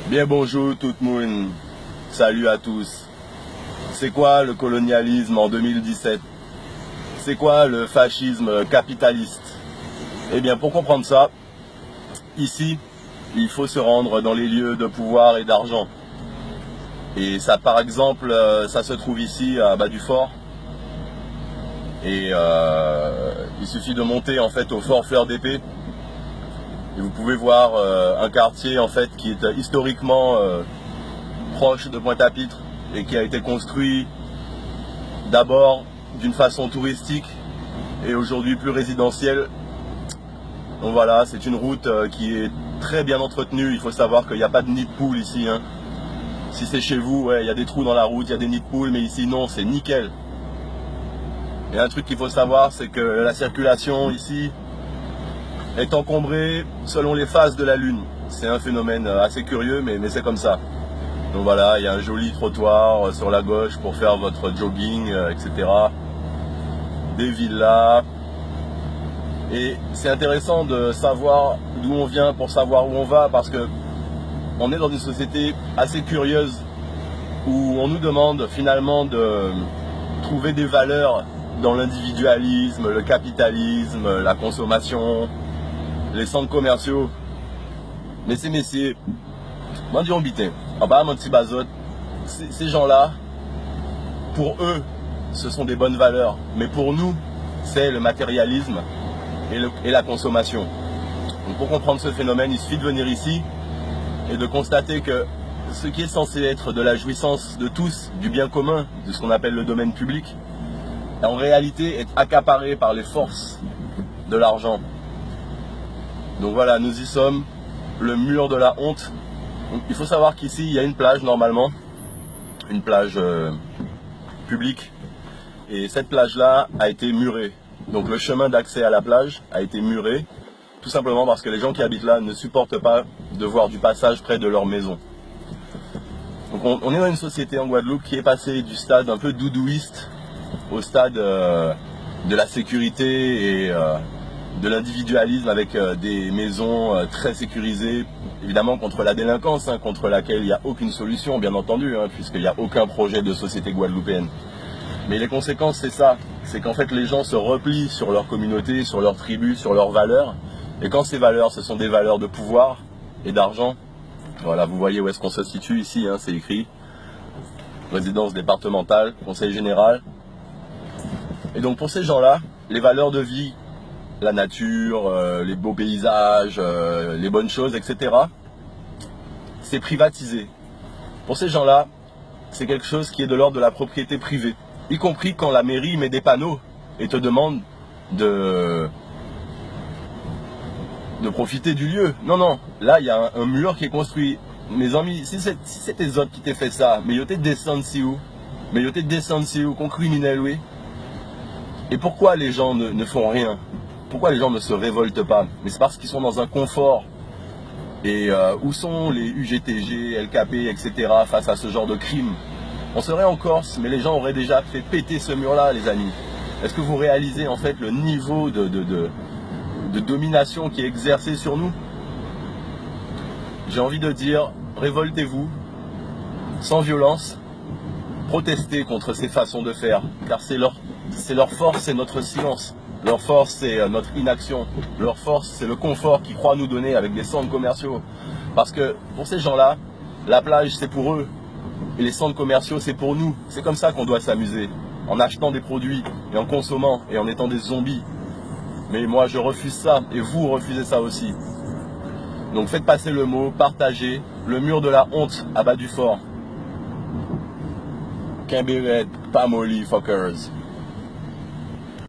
Bien bonjour tout le monde, salut à tous. C'est quoi le colonialisme en 2017? C'est quoi le fascisme capitaliste? Eh bien pour comprendre ça, ici, il faut se rendre dans les lieux de pouvoir et d'argent. Et ça par exemple, ça se trouve ici à Bas du Fort. Et il suffit de monter en fait au Fort Fleur d'Épée. Et vous pouvez voir un quartier en fait qui est historiquement proche de Pointe-à-Pitre et qui a été construit d'abord d'une façon touristique et aujourd'hui plus résidentielle. Donc voilà, c'est une route qui est très bien entretenue. Il faut savoir qu'il n'y a pas de nid de poule ici, hein. Si c'est chez vous, ouais, il y a des trous dans la route, il y a des nids de poule, mais ici non, c'est nickel. Et un truc qu'il faut savoir, c'est que la circulation ici est encombrée selon les phases de la lune. C'est un phénomène assez curieux, mais c'est comme ça. Donc voilà, il y a un joli trottoir sur la gauche pour faire votre jogging, etc. Des villas. Et c'est intéressant de savoir d'où on vient pour savoir où on va, parce que on est dans une société assez curieuse où on nous demande finalement de trouver des valeurs dans l'individualisme, le capitalisme, la consommation, les centres commerciaux. Mais ces messieurs, moi dis on bité, en bas mon petit bazot, ces gens-là, pour eux, ce sont des bonnes valeurs. Mais pour nous, c'est le matérialisme et la consommation. Donc pour comprendre ce phénomène, il suffit de venir ici et de constater que ce qui est censé être de la jouissance de tous, du bien commun, de ce qu'on appelle le domaine public, en réalité est accaparé par les forces de l'argent. Donc voilà, nous y sommes, le mur de la honte. Donc, il faut savoir qu'ici, il y a une plage normalement, une plage publique, et cette plage-là a été murée. Donc le chemin d'accès à la plage a été muré, tout simplement parce que les gens qui habitent là ne supportent pas de voir du passage près de leur maison. Donc on est dans une société en Guadeloupe qui est passée du stade un peu doudouiste au stade de la sécurité et de l'individualisme, avec des maisons très sécurisées, évidemment contre la délinquance, hein, contre laquelle il n'y a aucune solution, bien entendu, hein, puisqu'il n'y a aucun projet de société guadeloupéenne. Mais les conséquences, c'est ça, c'est qu'en fait les gens se replient sur leur communauté, sur leur tribu, sur leurs valeurs. Et quand ces valeurs, ce sont des valeurs de pouvoir et d'argent, voilà, vous voyez où est-ce qu'on se situe ici, hein, c'est écrit. Résidence départementale, conseil général. Et donc pour ces gens-là, les valeurs de vie, la nature, les beaux paysages, les bonnes choses, etc., c'est privatisé. Pour ces gens-là, c'est quelque chose qui est de l'ordre de la propriété privée. Y compris quand la mairie met des panneaux et te demande de profiter du lieu. Non, non, là il y a un mur qui est construit. Mes amis, si c'est tes autres qui t'ont fait ça, mais yo t'es descendu si où? Mais yo t'es descendu si où? Qu'on criminel, oui. Et pourquoi les gens ne font rien? Pourquoi les gens ne se révoltent pas? Mais c'est parce qu'ils sont dans un confort. Et où sont les UGTG, LKP, etc. face à ce genre de crime? On serait en Corse, mais les gens auraient déjà fait péter ce mur-là, les amis. Est-ce que vous réalisez en fait le niveau de domination qui est exercé sur nous? J'ai envie de dire, révoltez-vous, sans violence, protestez contre ces façons de faire, car c'est leur force, c'est notre silence. Leur force, c'est notre inaction. Leur force, c'est le confort qu'ils croient nous donner avec des centres commerciaux. Parce que pour ces gens-là, la plage, c'est pour eux. Et les centres commerciaux, c'est pour nous. C'est comme ça qu'on doit s'amuser. En achetant des produits, et en consommant, et en étant des zombies. Mais moi, je refuse ça. Et vous refusez ça aussi. Donc faites passer le mot, partagez. Le mur de la honte à Bas du Fort. Quimberet, Pamoli, fuckers.